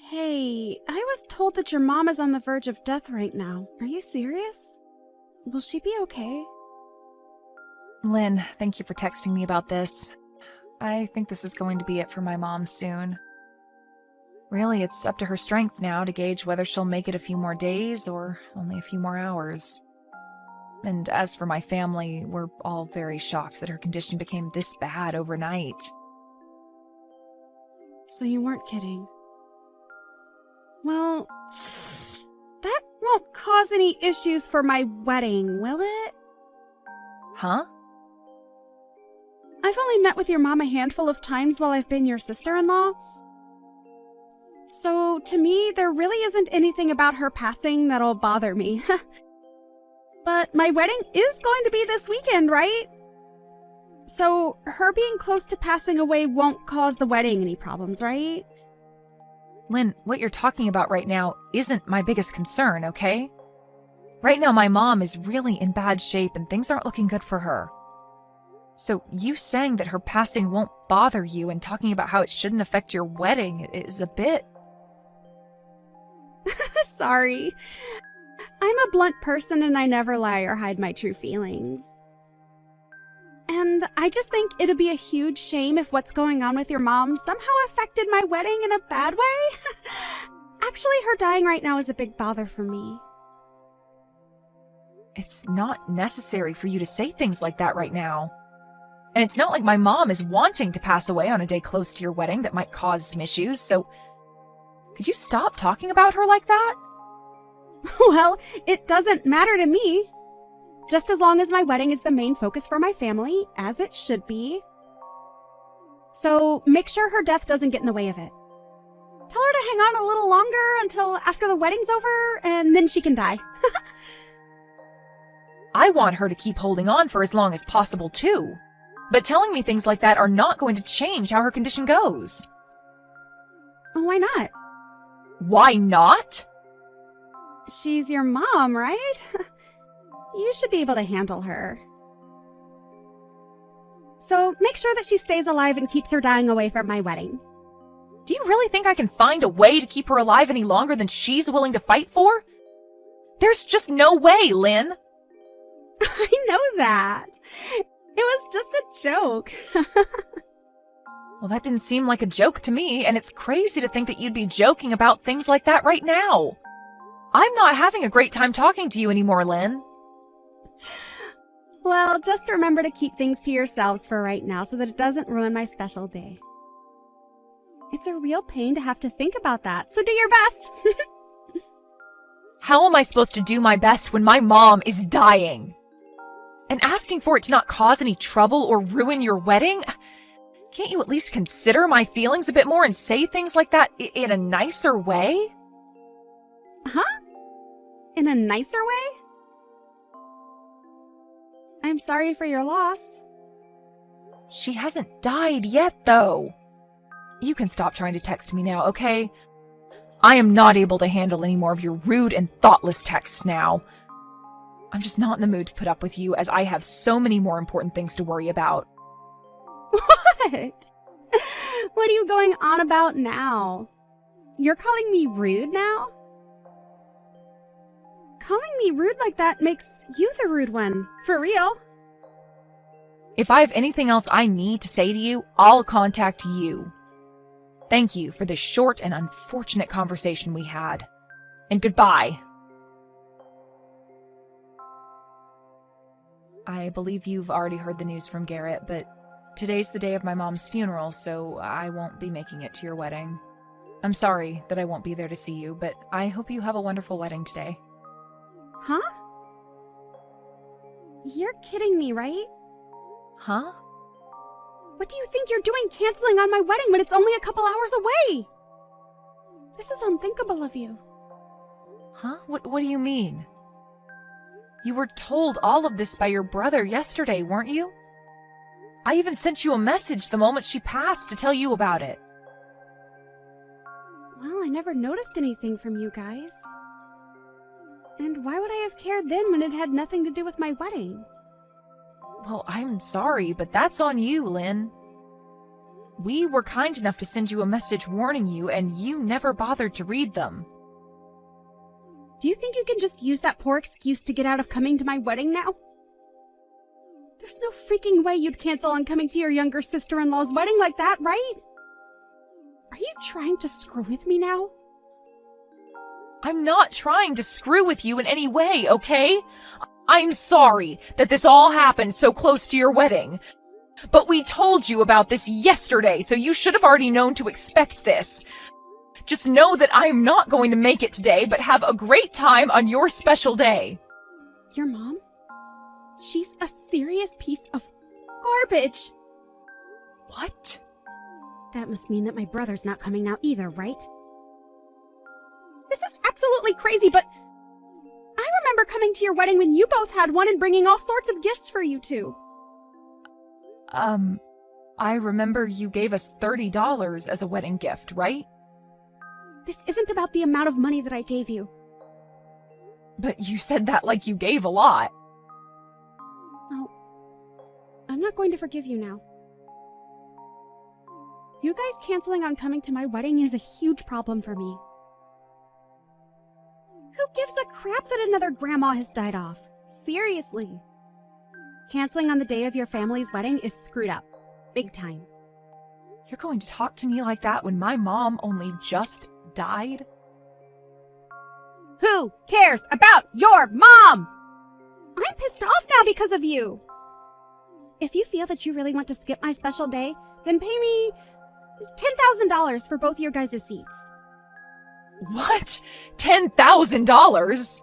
Hey, I was told that your mom is on the verge of death right now. Are you serious? Will she be okay? Lynn, thank you for texting me about this. I think this is going to be it for my mom soon. Really, it's up to her strength now to gauge whether she'll make it a few more days or only a few more hours. And as for my family, we're all very shocked that her condition became this bad overnight. So you weren't kidding. Well, that won't cause any issues for my wedding, will it? Huh? I've only met with your mom a handful of times while I've been your sister-in-law. So, to me, there really isn't anything about her passing that'll bother me. But my wedding is going to be this weekend, right? So, her being close to passing away won't cause the wedding any problems, right? Lynn, what you're talking about right now isn't my biggest concern, okay? Right now, my mom is really in bad shape and things aren't looking good for her. So you saying that her passing won't bother you and talking about how it shouldn't affect your wedding is a bit... Sorry. I'm a blunt person and I never lie or hide my true feelings. And I just think it'd be a huge shame if what's going on with your mom somehow affected my wedding in a bad way. Actually, her dying right now is a big bother for me. It's not necessary for you to say things like that right now. And it's not like my mom is wanting to pass away on a day close to your wedding that might cause some issues, so could you stop talking about her like that? Well, it doesn't matter to me. Just as long as my wedding is the main focus for my family, as it should be. So make sure her death doesn't get in the way of it. Tell her to hang on a little longer until after the wedding's over, and then she can die. I want her to keep holding on for as long as possible, too. But telling me things like that are not going to change how her condition goes. Why not? Why not? She's your mom, right? You should be able to handle her. So make sure that she stays alive and keeps her dying away from my wedding. Do you really think I can find a way to keep her alive any longer than she's willing to fight for? There's just no way, Lynn. I know that. It was just a joke. Well, that didn't seem like a joke to me, and it's crazy to think that you'd be joking about things like that right now. I'm not having a great time talking to you anymore, Lynn. Well, just remember to keep things to yourselves for right now so that it doesn't ruin my special day. It's a real pain to have to think about that, so do your best. How am I supposed to do my best when my mom is dying? And asking for it to not cause any trouble or ruin your wedding? Can't you at least consider my feelings a bit more and say things like that in a nicer way? Huh? In a nicer way? I'm sorry for your loss. She hasn't died yet, though. You can stop trying to text me now, okay? I am not able to handle any more of your rude and thoughtless texts now. I'm just not in the mood to put up with you, as I have so many more important things to worry about. What? What are you going on about now? You're calling me rude now? Calling me rude like that makes you the rude one, for real. If I have anything else I need to say to you, I'll contact you. Thank you for this short and unfortunate conversation we had. And goodbye. I believe you've already heard the news from Garrett, but today's the day of my mom's funeral, so I won't be making it to your wedding. I'm sorry that I won't be there to see you, but I hope you have a wonderful wedding today. Huh? You're kidding me, right? Huh? What do you think you're doing canceling on my wedding when it's only a couple hours away? This is unthinkable of you. Huh? What do you mean? You were told all of this by your brother yesterday, weren't you? I even sent you a message the moment she passed to tell you about it. Well, I never noticed anything from you guys. And why would I have cared then when it had nothing to do with my wedding? Well, I'm sorry, but that's on you, Lynn. We were kind enough to send you a message warning you, and you never bothered to read them. Do you think you can just use that poor excuse to get out of coming to my wedding now? There's no freaking way you'd cancel on coming to your younger sister-in-law's wedding like that, right? Are you trying to screw with me now? I'm not trying to screw with you in any way, okay? I'm sorry that this all happened so close to your wedding. But we told you about this yesterday, so you should have already known to expect this. Just know that I'm not going to make it today, but have a great time on your special day. Your mom? She's a serious piece of garbage. What? That must mean that my brother's not coming now either, right? This is absolutely crazy, but I remember coming to your wedding when you both had one and bringing all sorts of gifts for you two. I remember you gave us $30 as a wedding gift, right? This isn't about the amount of money that I gave you. But you said that like you gave a lot. Well, I'm not going to forgive you now. You guys canceling on coming to my wedding is a huge problem for me. Who gives a crap that another grandma has died off? Seriously. Canceling on the day of your family's wedding is screwed up. Big time. You're going to talk to me like that when my mom only just died? Who cares about your mom? I'm pissed off now because of you. If you feel that you really want to skip my special day, then pay me $10,000 for both your guys' seats. What? $10,000?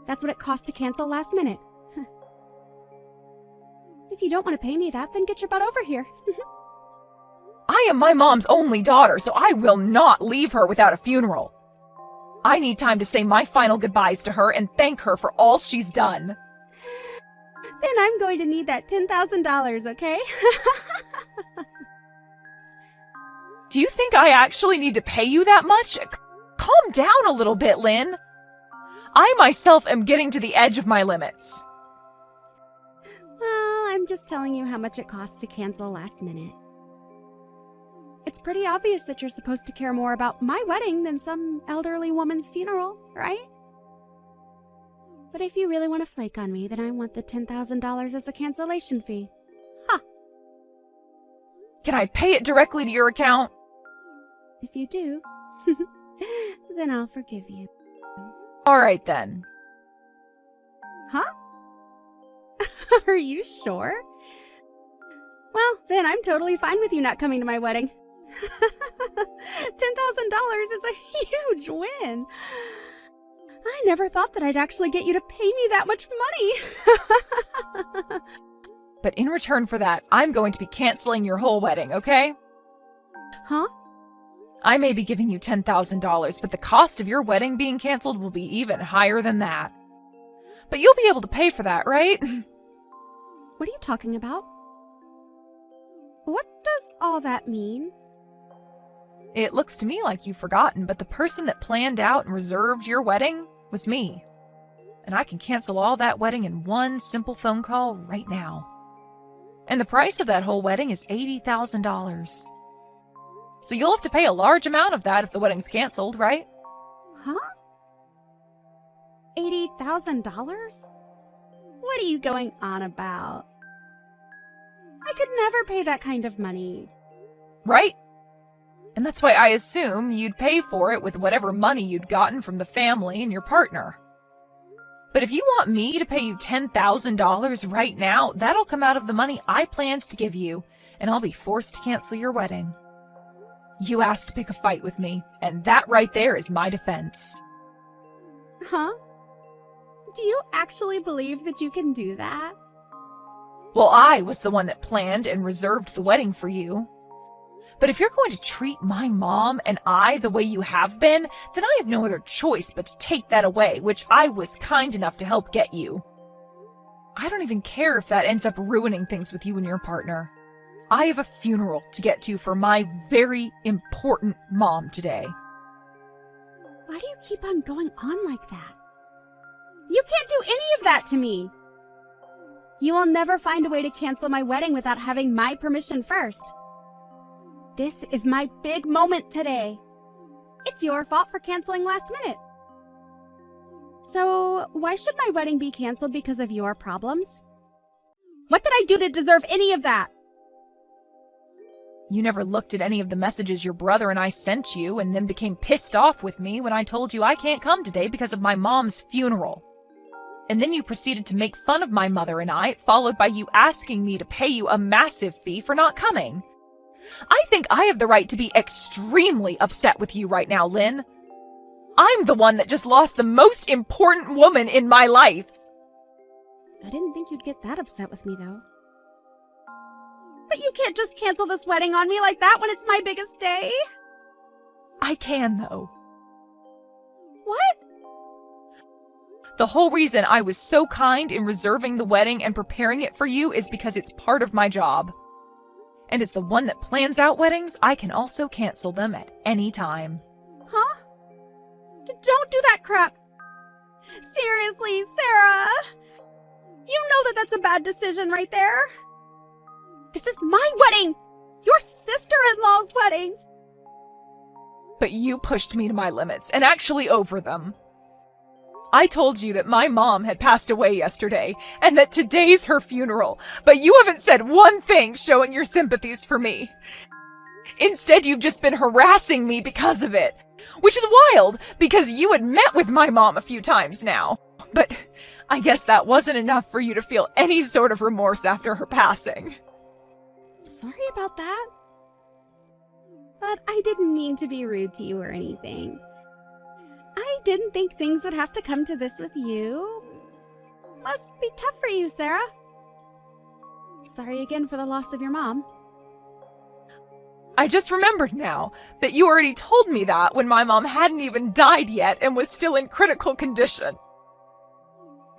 That's what it cost to cancel last minute. If you don't want to pay me that, then get your butt over here. I am my mom's only daughter, so I will not leave her without a funeral. I need time to say my final goodbyes to her and thank her for all she's done. Then I'm going to need that $10,000, okay? Do you think I actually need to pay you that much? Calm down a little bit, Lynn. I myself am getting to the edge of my limits. Well, I'm just telling you how much it costs to cancel last minute. It's pretty obvious that you're supposed to care more about my wedding than some elderly woman's funeral, right? But if you really want to flake on me, then I want the $10,000 as a cancellation fee. Ha! Can I pay it directly to your account? If you do, then I'll forgive you. All right, then. Huh? Are you sure? Well, then I'm totally fine with you not coming to my wedding. $10,000 is a huge win. I never thought that I'd actually get you to pay me that much money. But in return for that, I'm going to be canceling your whole wedding, okay? Huh? I may be giving you $10,000, but the cost of your wedding being canceled will be even higher than that. But you'll be able to pay for that, right? What are you talking about? What does all that mean? It looks to me like you've forgotten, but the person that planned out and reserved your wedding was me. And I can cancel all that wedding in one simple phone call right now. And the price of that whole wedding is $80,000. So you'll have to pay a large amount of that if the wedding's canceled, right? Huh? $80,000? What are you going on about? I could never pay that kind of money. Right? And that's why I assume you'd pay for it with whatever money you'd gotten from the family and your partner. But if you want me to pay you $10,000 right now, that'll come out of the money I planned to give you, and I'll be forced to cancel your wedding. You asked to pick a fight with me, and that right there is my defense. Huh? Do you actually believe that you can do that? Well, I was the one that planned and reserved the wedding for you. But if you're going to treat my mom and I the way you have been, then I have no other choice but to take that away, which I was kind enough to help get you. I don't even care if that ends up ruining things with you and your partner. I have a funeral to get to for my very important mom today. Why do you keep on going on like that? You can't do any of that to me! You will never find a way to cancel my wedding without having my permission first. This is my big moment today. It's your fault for canceling last minute. So, why should my wedding be canceled because of your problems? What did I do to deserve any of that? You never looked at any of the messages your brother and I sent you and then became pissed off with me when I told you I can't come today because of my mom's funeral. And then you proceeded to make fun of my mother and I, followed by you asking me to pay you a massive fee for not coming. I think I have the right to be extremely upset with you right now, Lynn. I'm the one that just lost the most important woman in my life. I didn't think you'd get that upset with me, though. But you can't just cancel this wedding on me like that when it's my biggest day. I can, though. What? The whole reason I was so kind in reserving the wedding and preparing it for you is because it's part of my job. And as the one that plans out weddings, I can also cancel them at any time. Huh? Don't do that crap. Seriously, Sarah. You know that that's a bad decision right there. This is my wedding! Your sister-in-law's wedding! But you pushed me to my limits, and actually over them. I told you that my mom had passed away yesterday, and that today's her funeral, but you haven't said one thing showing your sympathies for me. Instead, you've just been harassing me because of it, which is wild, because you had met with my mom a few times now. But I guess that wasn't enough for you to feel any sort of remorse after her passing. Sorry about that. But I didn't mean to be rude to you or anything. I didn't think things would have to come to this with you. Must be tough for you, Sarah. Sorry again for the loss of your mom. I just remembered now that you already told me that when my mom hadn't even died yet and was still in critical condition.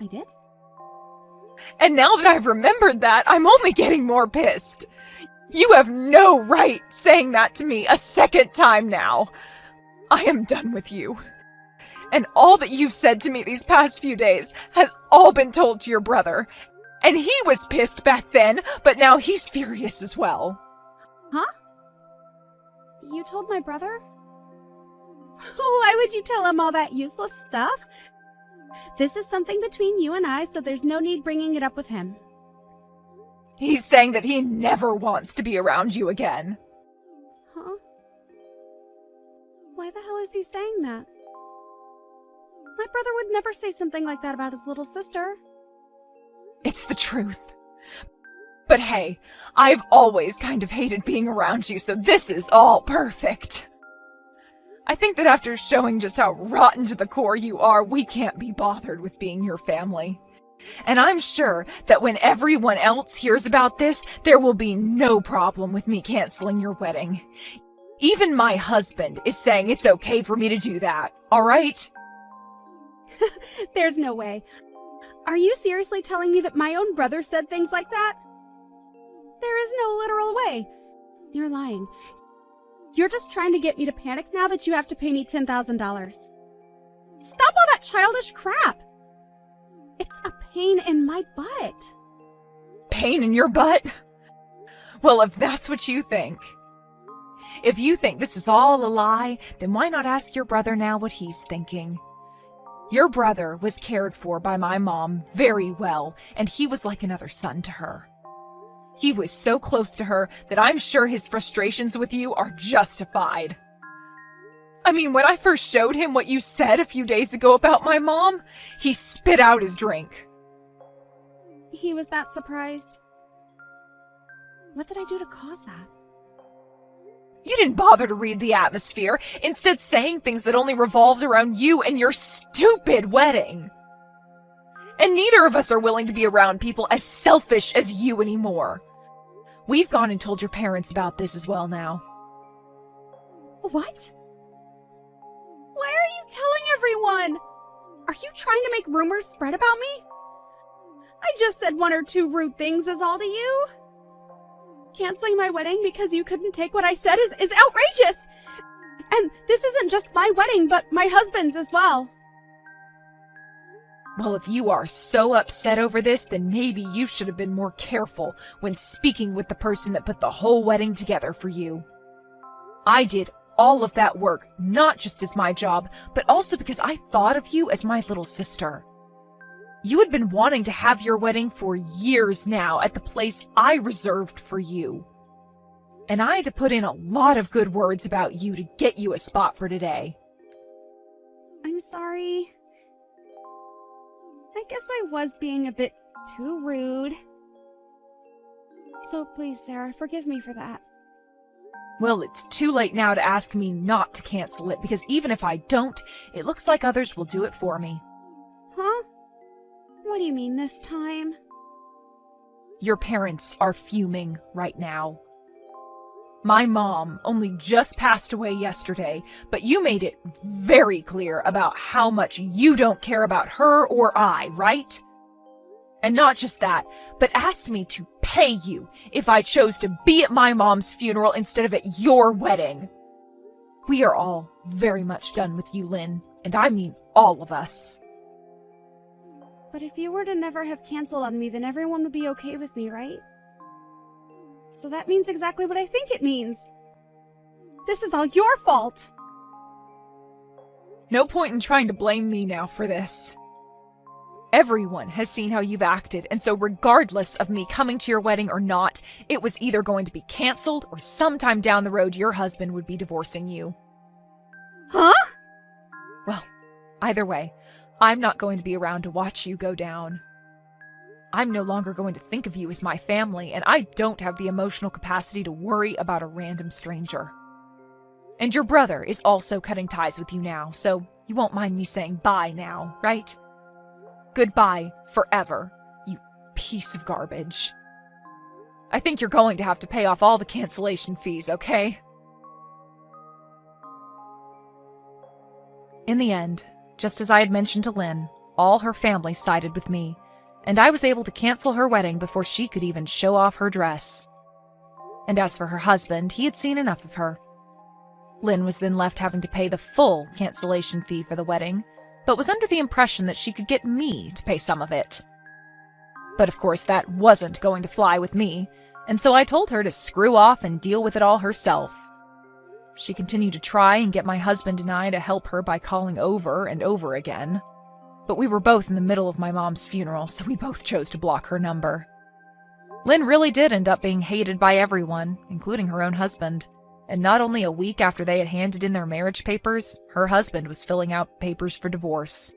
I did? And now that I've remembered that, I'm only getting more pissed. You have no right saying that to me a second time now. I am done with you. And all that you've said to me these past few days has all been told to your brother. And he was pissed back then, but now he's furious as well. Huh? You told my brother? Why would you tell him all that useless stuff? This is something between you and I, so there's no need bringing it up with him. He's saying that he never wants to be around you again. Huh? Why the hell is he saying that? My brother would never say something like that about his little sister. It's the truth. But hey, I've always kind of hated being around you, so this is all perfect. I think that after showing just how rotten to the core you are, we can't be bothered with being your family. And I'm sure that when everyone else hears about this, there will be no problem with me canceling your wedding. Even my husband is saying it's okay for me to do that, all right? There's no way. Are you seriously telling me that my own brother said things like that? There is no literal way. You're lying. You're just trying to get me to panic now that you have to pay me $10,000. Stop all that childish crap! It's a pain in my butt. Pain in your butt? Well, if that's what you think. If you think this is all a lie, then why not ask your brother now what he's thinking? Your brother was cared for by my mom very well, and he was like another son to her. He was so close to her that I'm sure his frustrations with you are justified. I mean, when I first showed him what you said a few days ago about my mom, he spit out his drink. He was that surprised. What did I do to cause that? You didn't bother to read the atmosphere, instead saying things that only revolved around you and your stupid wedding. And neither of us are willing to be around people as selfish as you anymore. We've gone and told your parents about this as well now. What? Why are you telling everyone? Are you trying to make rumors spread about me? I just said one or two rude things is all to you. Canceling my wedding because you couldn't take what I said is outrageous! And this isn't just my wedding, but my husband's as well. Well, if you are so upset over this, then maybe you should have been more careful when speaking with the person that put the whole wedding together for you. I did all of that work, not just as my job, but also because I thought of you as my little sister. You had been wanting to have your wedding for years now at the place I reserved for you. And I had to put in a lot of good words about you to get you a spot for today. I'm sorry. I guess I was being a bit too rude. So please, Sarah, forgive me for that. Well, it's too late now to ask me not to cancel it, because even if I don't, it looks like others will do it for me. Huh? What do you mean this time? Your parents are fuming right now. My mom only just passed away yesterday, but you made it very clear about how much you don't care about her or I, right? And not just that, but asked me to pay you if I chose to be at my mom's funeral instead of at your wedding. We are all very much done with you, Lynn, and I mean all of us. But if you were to never have canceled on me, then everyone would be okay with me, right? So that means exactly what I think it means. This is all your fault! No point in trying to blame me now for this. Everyone has seen how you've acted, and so regardless of me coming to your wedding or not, it was either going to be canceled or sometime down the road your husband would be divorcing you. Huh? Well, either way, I'm not going to be around to watch you go down. I'm no longer going to think of you as my family, and I don't have the emotional capacity to worry about a random stranger. And your brother is also cutting ties with you now, so you won't mind me saying bye now, right? Goodbye forever, you piece of garbage. I think you're going to have to pay off all the cancellation fees, okay? In the end, just as I had mentioned to Lynn, all her family sided with me, and I was able to cancel her wedding before she could even show off her dress. And as for her husband, he had seen enough of her. Lynn was then left having to pay the full cancellation fee for the wedding, but was under the impression that she could get me to pay some of it. But of course that wasn't going to fly with me, and so I told her to screw off and deal with it all herself. She continued to try and get my husband and I to help her by calling over and over again. But we were both in the middle of my mom's funeral, so we both chose to block her number. Lynn really did end up being hated by everyone, including her own husband. And not only a week after they had handed in their marriage papers, her husband was filling out papers for divorce.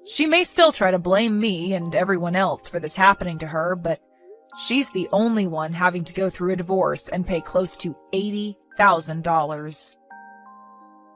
She may still try to blame me and everyone else for this happening to her, but she's the only one having to go through a divorce and pay close to $80,000.